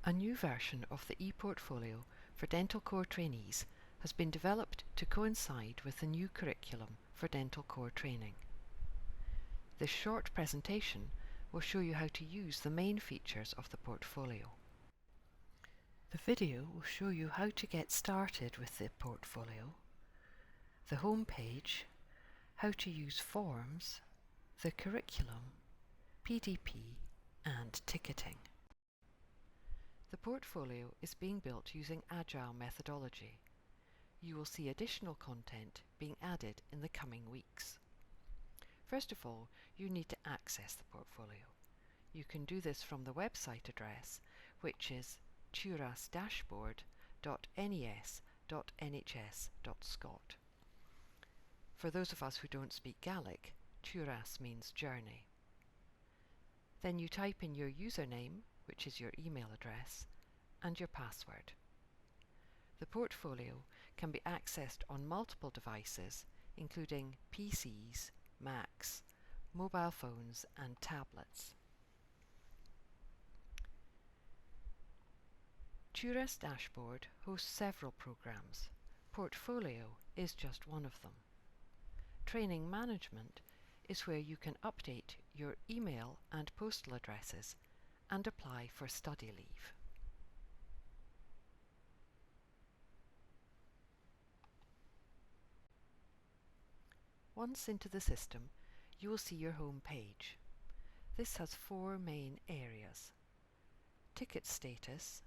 A new version of the ePortfolio for Dental Core trainees has been developed to coincide with the new curriculum for Dental Core training. This short presentation will show you how to use the main features of the portfolio. The video will show you how to get started with the portfolio, the home page, how to use forms, the curriculum, PDP and ticketing. The portfolio is being built using Agile methodology. You will see additional content being added in the coming weeks. First of all, you need to access the portfolio. You can do this from the website address, which is turas-dashboard.nes.nhs.scot. For those of us who don't speak Gaelic, Turas means journey. Then you type in your username, which is your email address, and your password. The portfolio can be accessed on multiple devices, including PCs, Macs, mobile phones and tablets. Turas Dashboard hosts several programs. Portfolio is just one of them. Training Management is where you can update your email and postal addresses and apply for study leave. Once into the system, you will see your home page. This has four main areas: ticket status,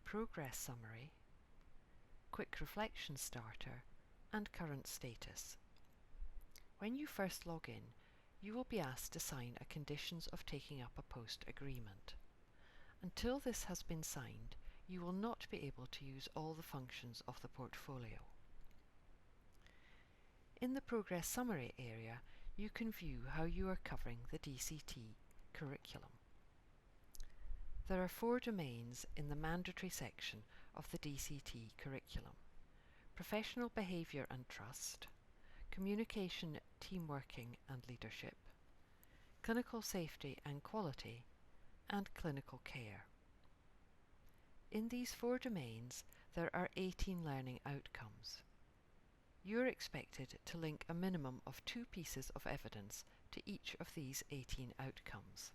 progress summary, quick reflection starter, and current status. When you first log in, you will be asked to sign a conditions of taking up a post agreement. Until this has been signed, you will not be able to use all the functions of the portfolio. In the Progress Summary area, you can view how you are covering the DCT Curriculum. There are 4 domains in the mandatory section of the DCT Curriculum: Professional Behaviour and Trust, Communication, Teamworking and Leadership, Clinical Safety and Quality, and Clinical Care. In these 4 domains, there are 18 learning outcomes. You are expected to link a minimum of 2 pieces of evidence to each of these 18 outcomes.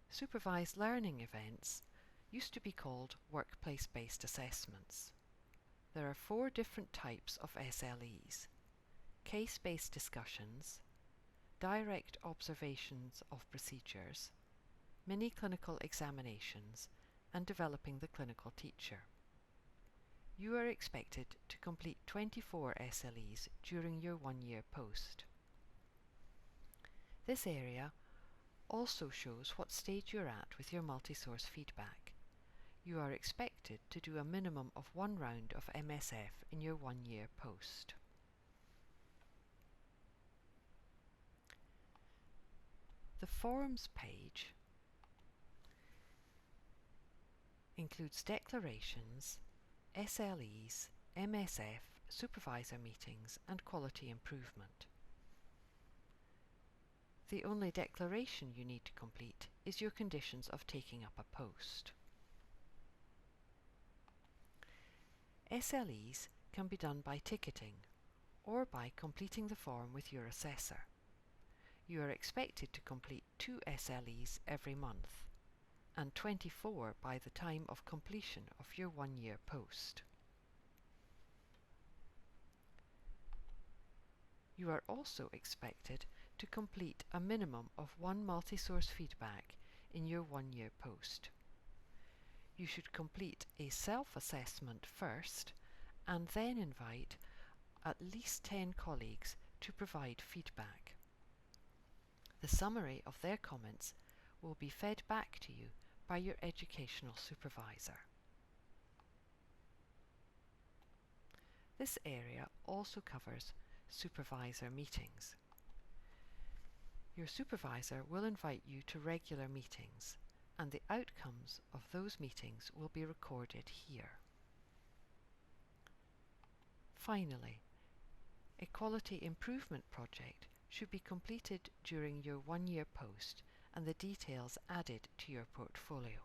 Supervised learning events used to be called workplace-based assessments. There are 4 different types of SLEs: case-based discussions, direct observations of procedures, mini-clinical examinations, and developing the clinical teacher. You are expected to complete 24 SLEs during your 1-year post. This area also shows what stage you're at with your multi-source feedback. You are expected to do a minimum of 1 round of MSF in your 1-year post. The Forms page includes declarations, SLEs, MSF, Supervisor Meetings and Quality Improvement. The only declaration you need to complete is your conditions of taking up a post. SLEs can be done by ticketing or by completing the form with your assessor. You are expected to complete 2 SLEs every month and 24 by the time of completion of your 1-year post. You are also expected to complete a minimum of 1 multi-source feedback in your 1-year post. You should complete a self-assessment first and then invite at least 10 colleagues to provide feedback. The summary of their comments will be fed back to you by your educational supervisor. This area also covers supervisor meetings. Your supervisor will invite you to regular meetings, and the outcomes of those meetings will be recorded here. Finally, a quality improvement project should be completed during your 1-year post and the details added to your portfolio.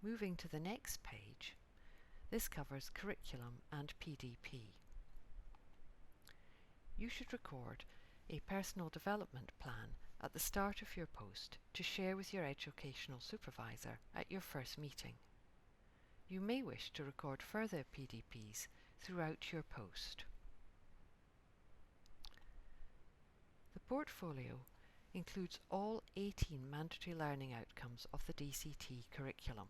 Moving to the next page, this covers curriculum and PDP. You should record a personal development plan at the start of your post to share with your educational supervisor at your first meeting. You may wish to record further PDPs throughout your post. The portfolio includes all 18 mandatory learning outcomes of the DCT curriculum.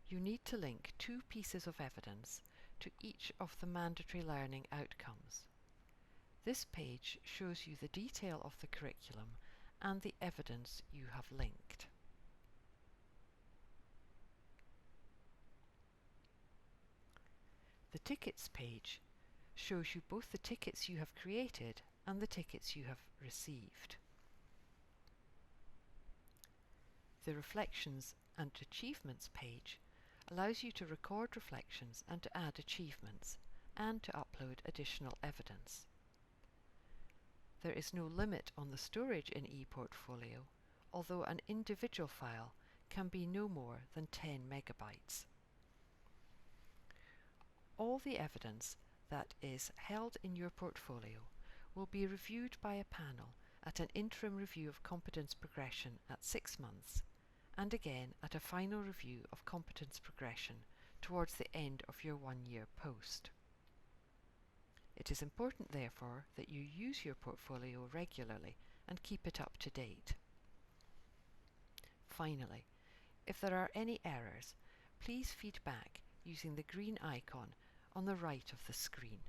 You need to link 2 pieces of evidence to each of the mandatory learning outcomes. This page shows you the detail of the curriculum and the evidence you have linked. The tickets page shows you both the tickets you have created and the tickets you have received. The reflections and achievements page allows you to record reflections and to add achievements and to upload additional evidence. There is no limit on the storage in ePortfolio, although an individual file can be no more than 10 megabytes. All the evidence that is held in your portfolio will be reviewed by a panel at an interim review of competence progression at 6 months, and again at a final review of competence progression towards the end of your 1-year post. It is important, therefore, that you use your portfolio regularly and keep it up to date. Finally, if there are any errors, please feed back using the green icon on the right of the screen.